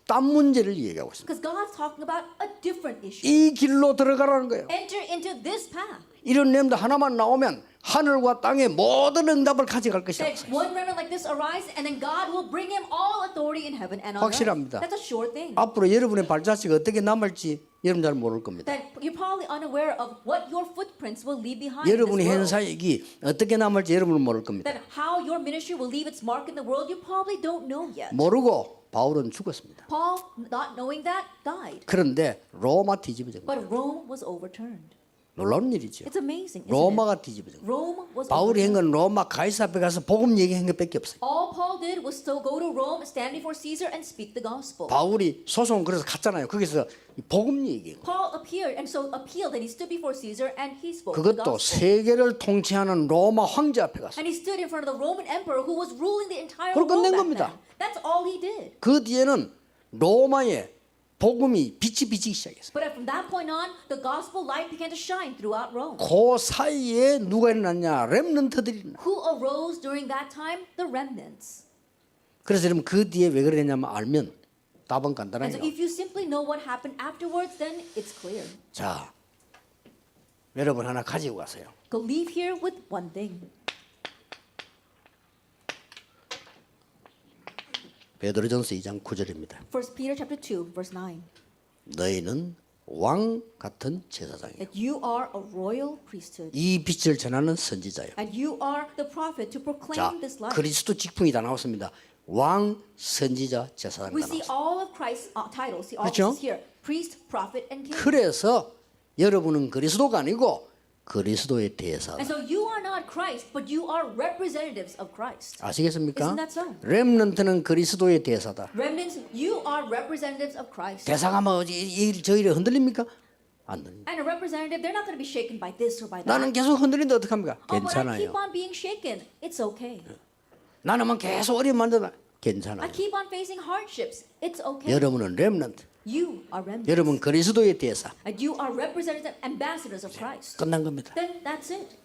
딴 문제를 얘기하고 있습니다. Because God's talking about a different issue. 이 길로 들어가라는 거예요. Enter into this path. 이런 내용들 하나만 나오면 하늘과 땅의 모든 응답을 가져갈 것이라고 That 했어요. one remnant like this arises, and then God will bring him all authority in heaven and on earth. 확실합니다. That's a sure thing. 앞으로 여러분의 발자취가 어떻게 남을지 여러분 잘 모를 겁니다. That you're probably unaware of what your footprints will leave behind in 여러분이 this 한 world. 사역이 어떻게 남을지 여러분은 모를 겁니다. That how your ministry will leave its mark in the world, you probably don't know yet. 모르고 바울은 죽었습니다. Paul, not knowing that, died. 그런데 로마 뒤집어진 거예요. But Rome was overturned. 놀라운 일이죠. It's amazing, isn't it? 로마가 뒤집어진 거예요. Rome was 바울이 한 overturned. 건 로마 가이사 앞에 가서 복음 얘기한 것밖에 없어요. All Paul did was to go to Rome, stand before Caesar, and speak the gospel. 바울이 소송 그래서 갔잖아요. 거기서 이 복음 얘기한 거예요. Paul appeared and so appealed and he stood before Caesar and he spoke the 그것도 gospel. 세계를 통치하는 로마 황제 앞에 가서 And he stood in front of the Roman emperor who was ruling the entire 그걸 world 끝낸 back 겁니다. then. That's all he did. 그 뒤에는 로마의 복음이 빛이 비치기 시작했어요. But from that point on, the gospel light began to shine throughout Rome. 그 사이에 누가 일어났냐? 렘넌트들이 일어나. Who arose during that time? The remnants. 그래서 여러분 그 뒤에 왜 그랬냐면 알면 답은 And so 간단해요. if you simply know what happened afterwards, then it's clear. 자, 여러분 하나 가지고 가세요. Go leave here with one thing. 베드로전서 2장 9절입니다. 1 Peter chapter 2, verse 9. 너희는 왕 같은 제사장이요. That you are a royal priesthood. 이 빛을 전하는 선지자요. And you are the prophet to 자, proclaim this light. 그리스도 직분이 다 나왔습니다. 왕, 선지자, 제사장 We 다 see 나왔습니다. all of Christ's titles. See all 그렇죠? of this here. Priest, prophet, and king. 그래서 여러분은 그리스도가 아니고 그리스도의 대사다. And so you are not Christ, but you are representatives of Christ. 아시겠습니까? Isn't that so? 렘넌트는 그리스도의 대사다. Remnants, you are representatives of Christ. 대사가 뭐 저희를 흔들립니까? 안 흔들립니다. And a representative, they're not going to be shaken by this or by that. 나는 계속 흔들리는데 어떡합니까? Oh, but I keep 괜찮아요. on being shaken. It's okay. 나는 뭐 계속 어려움 만든다. I 괜찮아요. keep on facing hardships. It's okay. 여러분은 렘넌트. You are remnants. 여러분 그리스도의 대사. And you are representative ambassadors of Christ. 끝난 겁니다. Then that's it.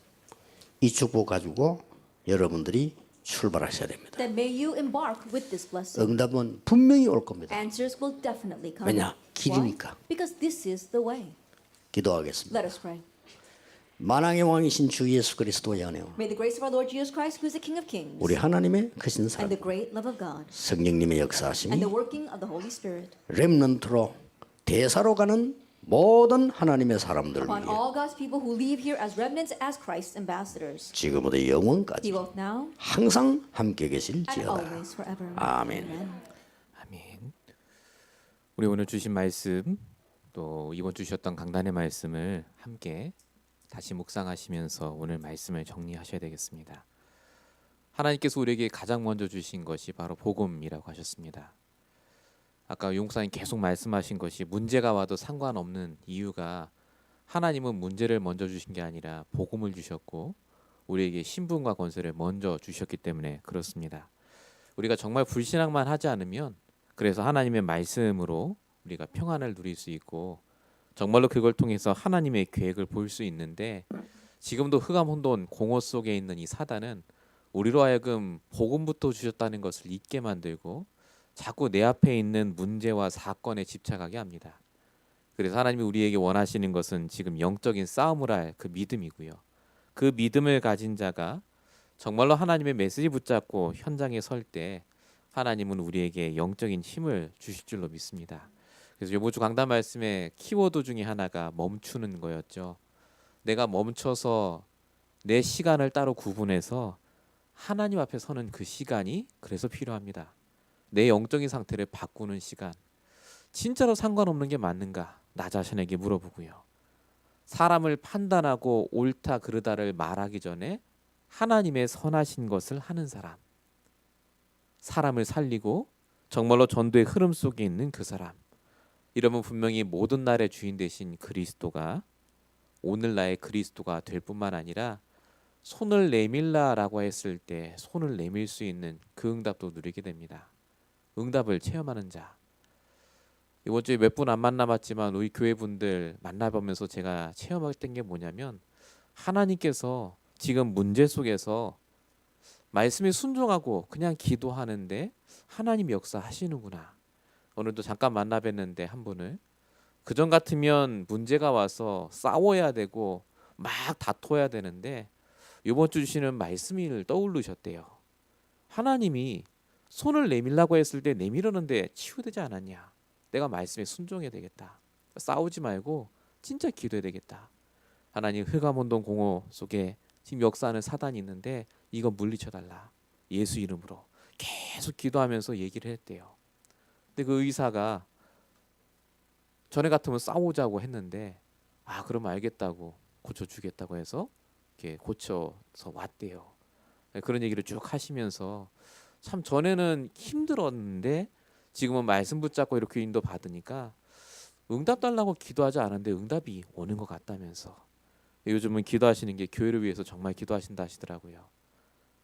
이 축복 가지고 여러분들이 출발하셔야 됩니다. Then may you embark with this blessing. 응답은 분명히 올 겁니다. Answers will definitely come. 왜냐? Why? 길이니까. Because this is the way. 기도하겠습니다. Let us pray. 만왕의 왕이신 주 예수 그리스도의 은혜와 May the grace of our Lord Jesus Christ, who is the King of Kings, 우리 하나님의 크신 and 사랑, the great love of God, 성령님의 and 역사하심이 the working of the Holy Spirit 렘넌트로 대사로 가는 모든 하나님의 사람들 upon 위해 all God's people who leave here as remnants, as Christ's ambassadors, 지금부터 be 영원까지 both now 항상 함께 and 계실지어다. always forever. 아멘. Amen. 아멘. 우리 오늘 주신 말씀 또 이번 주셨던 강단의 말씀을 함께 다시 묵상하시면서 오늘 말씀을 정리하셔야 되겠습니다. 하나님께서 우리에게 가장 먼저 주신 것이 바로 복음이라고 하셨습니다. 아까 용사님 계속 말씀하신 것이 문제가 와도 상관없는 이유가 하나님은 문제를 먼저 주신 게 아니라 복음을 주셨고 우리에게 신분과 권세를 먼저 주셨기 때문에 그렇습니다. 우리가 정말 불신앙만 하지 않으면 그래서 하나님의 말씀으로 우리가 평안을 누릴 수 있고 정말로 그걸 통해서 하나님의 계획을 볼 수 있는데 지금도 흑암 혼돈 공허 속에 있는 이 사단은 우리로 하여금 복음부터 주셨다는 것을 잊게 만들고 자꾸 내 앞에 있는 문제와 사건에 집착하게 합니다. 그래서 하나님이 우리에게 원하시는 것은 지금 영적인 싸움을 할 그 믿음이고요. 그 믿음을 가진 자가 정말로 하나님의 메시지 붙잡고 현장에 설 때 하나님은 우리에게 영적인 힘을 주실 줄로 믿습니다. 그래서 이번 주 강단 말씀의 키워드 중에 하나가 멈추는 거였죠. 내가 멈춰서 내 시간을 따로 구분해서 하나님 앞에 서는 그 시간이 그래서 필요합니다. 내 영적인 상태를 바꾸는 시간. 진짜로 상관없는 게 맞는가? 나 자신에게 물어보고요. 사람을 판단하고 옳다 그르다를 말하기 전에 하나님의 선하신 것을 하는 사람. 사람을 살리고 정말로 전도의 흐름 속에 있는 그 사람. 이러면 분명히 모든 날의 주인 되신 그리스도가 오늘 나의 그리스도가 될 뿐만 아니라 손을 내밀라라고 했을 때 손을 내밀 수 있는 그 응답도 누리게 됩니다. 응답을 체험하는 자. 이번 주에 몇 분 안 만나봤지만 우리 교회 분들 만나보면서 제가 체험했던 게 뭐냐면 하나님께서 지금 문제 속에서 말씀에 순종하고 그냥 기도하는데 하나님 역사하시는구나. 오늘도 잠깐 만나뵀는데 한 분을 그전 같으면 문제가 와서 싸워야 되고 막 다퉈야 되는데 이번 주 주시는 말씀을 떠올르셨대요. 하나님이 손을 내밀라고 했을 때 내밀었는데 치유되지 않았냐. 내가 말씀에 순종해야 되겠다. 싸우지 말고 진짜 기도해야 되겠다. 하나님 흑암 혼돈 공허 속에 지금 역사하는 사단이 있는데 이거 물리쳐달라. 예수 이름으로 계속 기도하면서 얘기를 했대요. 근데 그 의사가 전에 같으면 싸우자고 했는데 그럼 알겠다고 고쳐주겠다고 해서 이렇게 고쳐서 왔대요. 그런 얘기를 쭉 하시면서 참 전에는 힘들었는데 지금은 말씀 붙잡고 이렇게 인도 받으니까 응답 달라고 기도하지 않았는데 응답이 오는 것 같다면서 요즘은 기도하시는 게 교회를 위해서 정말 기도하신다 하시더라고요.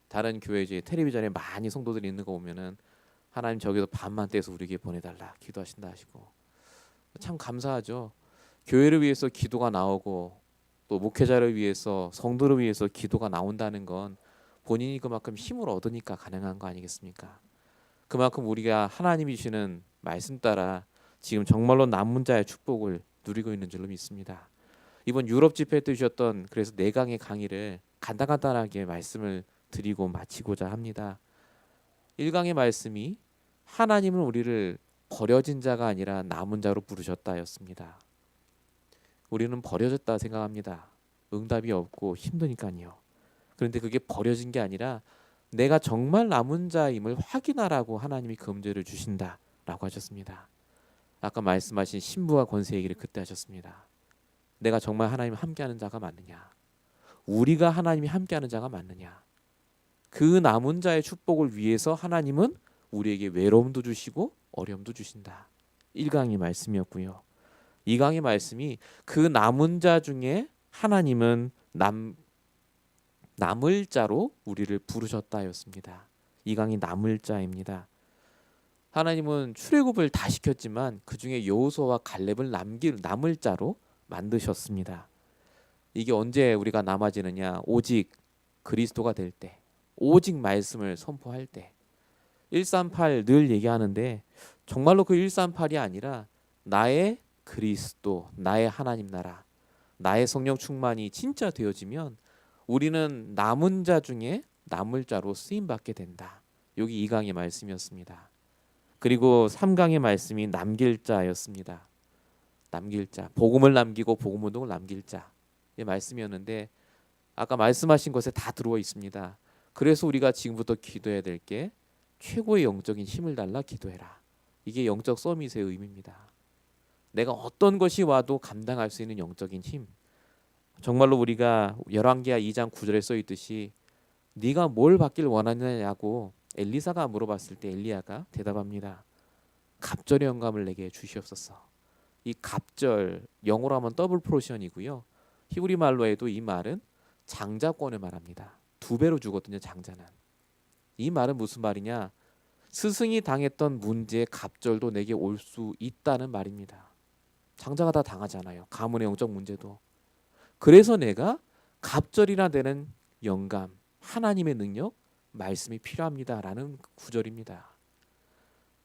다른 교회 이제 텔레비전에 많이 성도들이 있는 거 보면은 하나님 저기서 밤만 떼서 우리에게 보내달라 기도하신다 하시고 참 감사하죠. 교회를 위해서 기도가 나오고 또 목회자를 위해서 성도를 위해서 기도가 나온다는 건 본인이 그만큼 힘을 얻으니까 가능한 거 아니겠습니까? 그만큼 우리가 하나님이 주시는 말씀 따라 지금 정말로 남은 자의 축복을 누리고 있는 줄로 믿습니다. 이번 유럽 집회 때 주셨던 그래서 4강의 강의를 간단하게 말씀을 드리고 마치고자 합니다. 1강의 말씀이 하나님은 우리를 버려진 자가 아니라 남은 자로 부르셨다였습니다. 우리는 버려졌다 생각합니다. 응답이 없고 힘드니까요. 그런데 그게 버려진 게 아니라 내가 정말 남은 자임을 확인하라고 하나님이 금제를 주신다라고 하셨습니다. 아까 말씀하신 신부와 권세 얘기를 그때 하셨습니다. 내가 정말 하나님 함께하는 자가 맞느냐? 우리가 하나님이 함께하는 자가 맞느냐? 그 남은 자의 축복을 위해서 하나님은 우리에게 외로움도 주시고 어려움도 주신다. 1강의 말씀이었고요. 2강의 말씀이 그 남은 자 중에 하나님은 남을 자로 우리를 부르셨다였습니다. 2강이 남을 자입니다. 하나님은 출애굽을 다 시켰지만 그 중에 여호수아와 갈렙을 남을 자로 만드셨습니다. 이게 언제 우리가 남아지느냐? 오직 그리스도가 될 때, 오직 말씀을 선포할 때. 138 늘 얘기하는데 정말로 그 138이 아니라 나의 그리스도, 나의 하나님 나라, 나의 성령 충만이 진짜 되어지면 우리는 남은 자 중에 남을 자로 쓰임 받게 된다. 여기 2강의 말씀이었습니다. 그리고 3강의 말씀이 남길 자였습니다. 남길 자, 복음을 남기고 복음 운동을 남길 자의 말씀이었는데 아까 말씀하신 것에 다 들어와 있습니다. 그래서 우리가 지금부터 기도해야 될 게 최고의 영적인 힘을 달라 기도해라. 이게 영적 서밋의 의미입니다. 내가 어떤 것이 와도 감당할 수 있는 영적인 힘. 정말로 우리가 열왕기하 2장 9절에 써 있듯이 네가 뭘 받길 원하느냐고 엘리사가 물어봤을 때 엘리야가 대답합니다. 갑절의 영감을 내게 주시옵소서. 이 갑절 영어로 하면 더블 포션이고요. 히브리 말로 해도 이 말은 장자권을 말합니다. 2배로 주거든요. 장자는. 이 말은 무슨 말이냐? 스승이 당했던 문제의 갑절도 내게 올 수 있다는 말입니다. 장자가 다 당하잖아요. 가문의 영적 문제도. 그래서 내가 갑절이나 되는 영감, 하나님의 능력, 말씀이 필요합니다라는 구절입니다.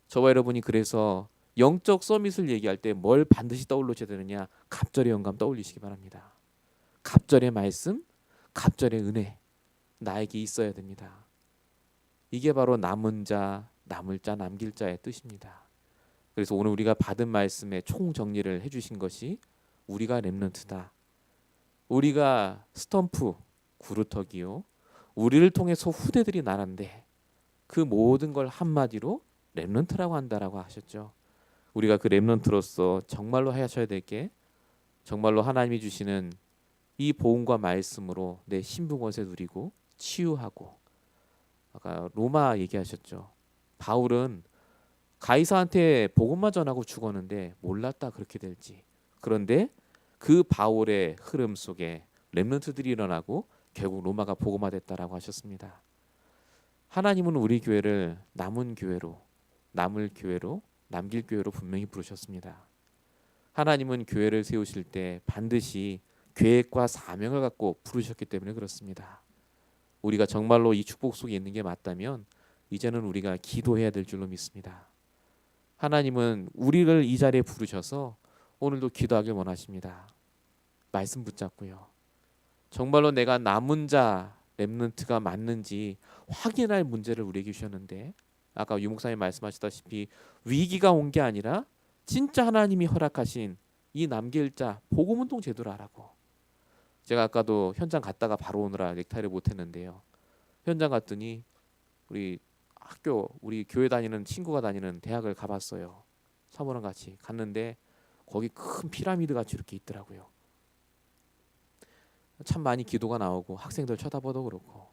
저와 여러분이 그래서 영적 서밋을 얘기할 때 뭘 반드시 떠올리셔야 되느냐? 갑절의 영감 떠올리시기 바랍니다. 갑절의 말씀, 갑절의 은혜 나에게 있어야 됩니다. 이게 바로 남은 자, 남을 자, 남길 자의 뜻입니다. 그래서 오늘 우리가 받은 말씀의 총 정리를 해주신 것이 우리가 렘넌트다. 우리가 스탬프, 구루터기요. 우리를 통해서 후대들이 나란데 그 모든 걸 한마디로 렘넌트라고 한다라고 하셨죠. 우리가 그 렘넌트로서 정말로 하셔야 될 게 정말로 하나님이 주시는 이 복음과 말씀으로 내 신분권세 누리고 치유하고 아까 로마 얘기하셨죠. 바울은 가이사한테 복음만 전하고 죽었는데 몰랐다 그렇게 될지. 그런데 그 바울의 흐름 속에 렘넌트들이 일어나고 결국 로마가 복음화됐다라고 하셨습니다. 하나님은 우리 교회를 남은 교회로, 남을 교회로, 남길 교회로 분명히 부르셨습니다. 하나님은 교회를 세우실 때 반드시 계획과 사명을 갖고 부르셨기 때문에 그렇습니다. 우리가 정말로 이 축복 속에 있는 게 맞다면 이제는 우리가 기도해야 될 줄로 믿습니다. 하나님은 우리를 이 자리에 부르셔서 오늘도 기도하길 원하십니다. 말씀 붙잡고요. 정말로 내가 남은 자 렘넌트가 맞는지 확인할 문제를 우리에게 주셨는데 아까 유 목사님 말씀하셨다시피 위기가 온 게 아니라 진짜 하나님이 허락하신 이 남길 자 복음운동 제도를 하라고. 제가 아까도 현장 갔다가 바로 오느라 넥타이를 못했는데요. 현장 갔더니 우리 학교 우리 교회 다니는 친구가 다니는 대학을 가봤어요. 사모랑 같이 갔는데 거기 큰 피라미드 같이 이렇게 있더라고요. 참 많이 기도가 나오고 학생들 쳐다봐도 그렇고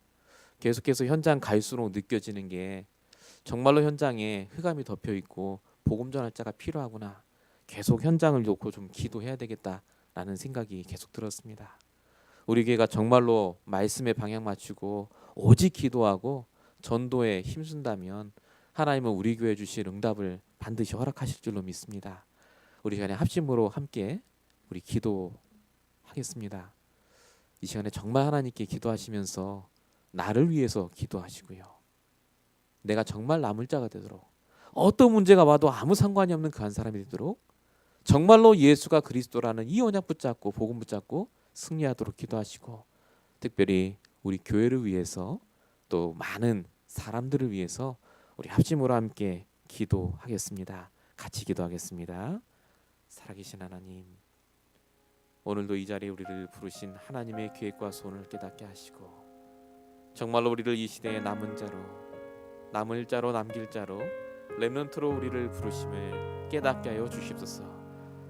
계속해서 현장 갈수록 느껴지는 게 정말로 현장에 흑암이 덮여 있고 복음 전할 자가 필요하구나. 계속 현장을 놓고 좀 기도해야 되겠다라는 생각이 계속 들었습니다. 우리 교회가 정말로 말씀에 방향 맞추고 오직 기도하고 전도에 힘쓴다면 하나님은 우리 교회 주실 응답을 반드시 허락하실 줄로 믿습니다. 우리 시간에 합심으로 함께 우리 기도하겠습니다. 이 시간에 정말 하나님께 기도하시면서 나를 위해서 기도하시고요. 내가 정말 남을 자가 되도록 어떤 문제가 와도 아무 상관이 없는 그 한 사람이 되도록 정말로 예수가 그리스도라는 이 언약 붙잡고 복음 붙잡고 승리하도록 기도하시고 특별히 우리 교회를 위해서 또 많은 사람들을 위해서 우리 합심으로 함께 기도하겠습니다. 같이 기도하겠습니다. 살아계신 하나님, 오늘도 이 자리에 우리를 부르신 하나님의 계획과 소원을 깨닫게 하시고 정말로 우리를 이 시대의 남은 자로, 남을 자로, 남길 자로, 렘넌트로 우리를 부르심을 깨닫게 하여 주시옵소서.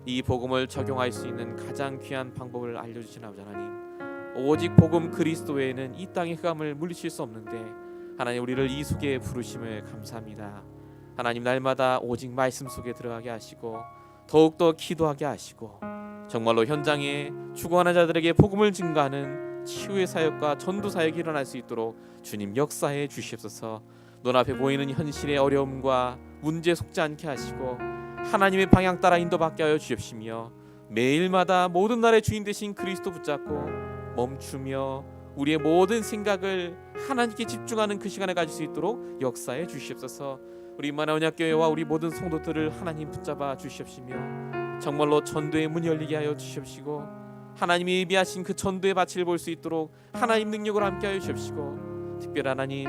이 복음을 적용할 수 있는 가장 귀한 방법을 알려주신 아버지 하나님, 오직 복음 그리스도 외에는 이 땅의 흑암을 물리칠 수 없는데 하나님 우리를 이 속에 부르심을 감사합니다. 하나님 날마다 오직 말씀 속에 들어가게 하시고 더욱더 기도하게 하시고 정말로 현장에 죽어가는 자들에게 복음을 증거하는 치유의 사역과 전도 사역이 일어날 수 있도록 주님 역사해 주시옵소서. 눈앞에 보이는 현실의 어려움과 문제에 속지 않게 하시고 하나님의 방향 따라 인도받게 하여 주옵시며 매일마다 모든 날의 주인 되신 그리스도 붙잡고 멈추며 우리의 모든 생각을 하나님께 집중하는 그 시간을 가질 수 있도록 역사해 주시옵소서. 우리 임마누엘 언약교회와 우리 모든 성도들을 하나님 붙잡아 주시옵시며 정말로 전도의 문이 열리게 하여 주시옵시고 하나님이 예비하신 그 전도의 밭을 볼 수 있도록 하나님 능력으로 함께하여 주십시고, 특별히 하나님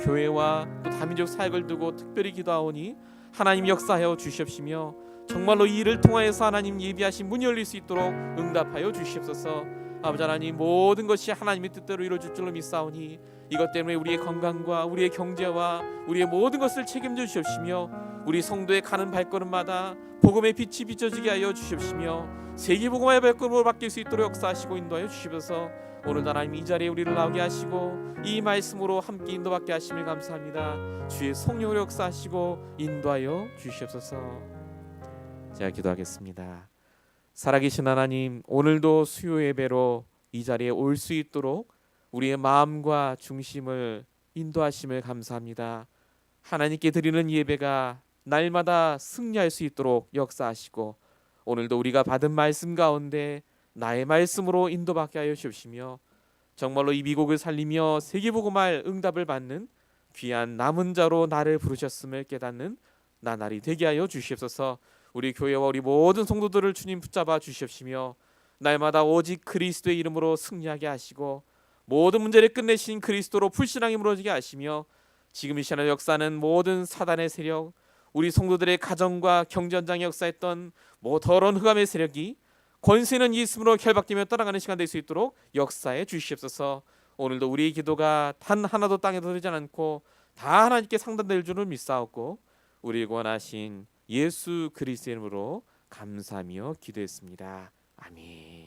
교회와 또 다민족 사역을 두고 특별히 기도하오니 하나님 역사하여 주시옵시며, 정말로 이 일을 통하여서 하나님 예비하신 문이 열릴 수 있도록 응답하여 주시옵소서. 아버지 하나님, 모든 것이 하나님의 뜻대로 이루어질 줄로 믿사오니 이것 때문에 우리의 건강과 우리의 경제와 우리의 모든 것을 책임져 주시옵시며, 우리 성도의 가는 발걸음마다 복음의 빛이 비춰지게 하여 주시옵시며, 세계 복음의 발걸음으로 바뀔 수 있도록 역사하시고 인도하여 주시옵소서. 오늘 하나님 이 자리에 우리를 나오게 하시고 이 말씀으로 함께 인도받게 하심을 감사합니다. 주의 성령으로 역사하시고 인도하여 주시옵소서. 제가 기도하겠습니다. 살아계신 하나님, 오늘도 수요 예배로 이 자리에 올 수 있도록 우리의 마음과 중심을 인도하심을 감사합니다. 하나님께 드리는 예배가 날마다 승리할 수 있도록 역사하시고, 오늘도 우리가 받은 말씀 가운데 나의 말씀으로 인도받게 하여 주시며, 정말로 이 미국을 살리며 세계복음할 응답을 받는 귀한 남은 자로 나를 부르셨음을 깨닫는 나날이 되게 하여 주시옵소서. 우리 교회와 우리 모든 성도들을 주님 붙잡아 주시옵시며, 날마다 오직 그리스도의 이름으로 승리하게 하시고 모든 문제를 끝내신 그리스도로 풀신앙이 무너지게 하시며, 지금 이 시간의 역사는 모든 사단의 세력, 우리 성도들의 가정과 경제 현장에 역사했던 더러운 흑암의 세력이 권세 있는 예수님으로 결박되며 떠나가는 시간 될 수 있도록 역사해 주시옵소서. 오늘도 우리의 기도가 단 하나도 땅에 떨어지지 않고 다 하나님께 상달될 줄을 믿사옵고, 우리 구원하신 예수 그리스도의 이름으로 감사하며 기도했습니다. 아멘.